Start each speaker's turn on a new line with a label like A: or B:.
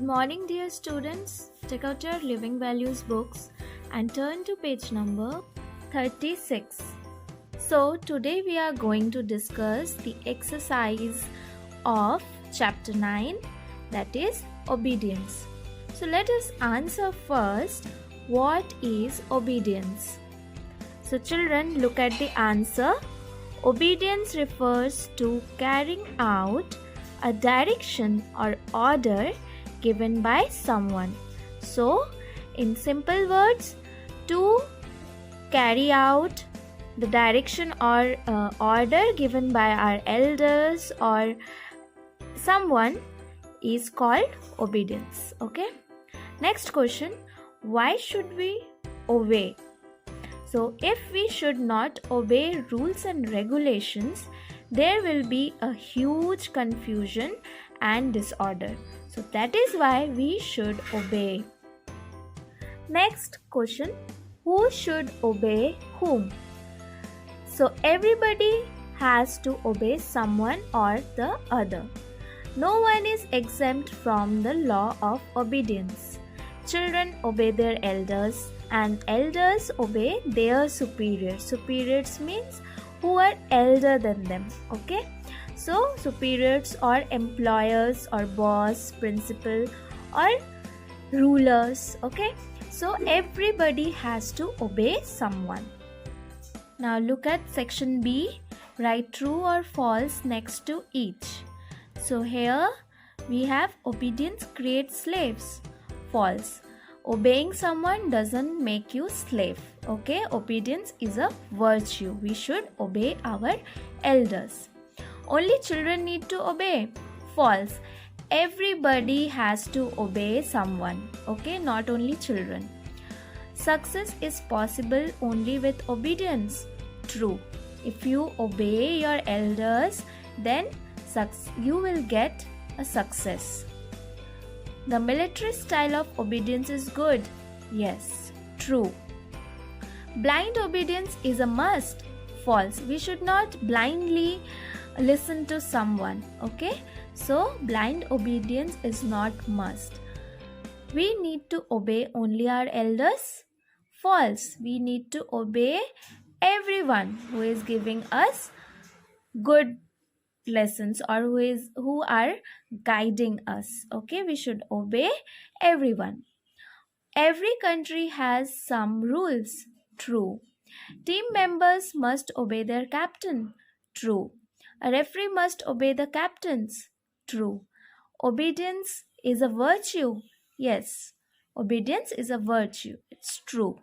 A: morning, dear students. Take out your Living Values books and turn to page number 36. So, today we are going to discuss the exercise of chapter 9, that is obedience. So, let us answer first, what is obedience? So, children, look at the answer. Obedience refers to carrying out a direction or order given by someone. So, in simple words, to carry out the direction or order given by our elders or someone is called obedience. Okay. Next question, why should we obey? So, if we should not obey rules and regulations, there will be a huge confusion and disorder. So, that is why we should obey. Next question, who should obey whom? So, everybody has to obey someone or the other. No one is exempt from the law of obedience. Children obey their elders and elders obey their superiors. Superiors means who are elder than them. Okay. So superiors or employers or boss, principal or rulers. Okay. So everybody has to obey someone. Now look at section B. Write true or false next to each. So here we have obedience creates slaves. False. Obeying someone doesn't make you slave. Okay, obedience is a virtue. We should obey our elders. Only children need to obey. False. Everybody has to obey someone. Okay, not only children. Success is possible only with obedience. True. If you obey your elders, then you will get a success. The military style of obedience is good. Yes, true. Blind obedience is a must. False. We should not blindly listen to someone. Okay? So, blind obedience is not must. We need to obey only our elders. False. We need to obey everyone who is giving us good lessons or who are guiding us. Okay, we should obey everyone. Every country has some rules. True. Team members must obey their captain. True. A referee must obey the captains. True. Obedience is a virtue. Yes, obedience is a virtue. It's true.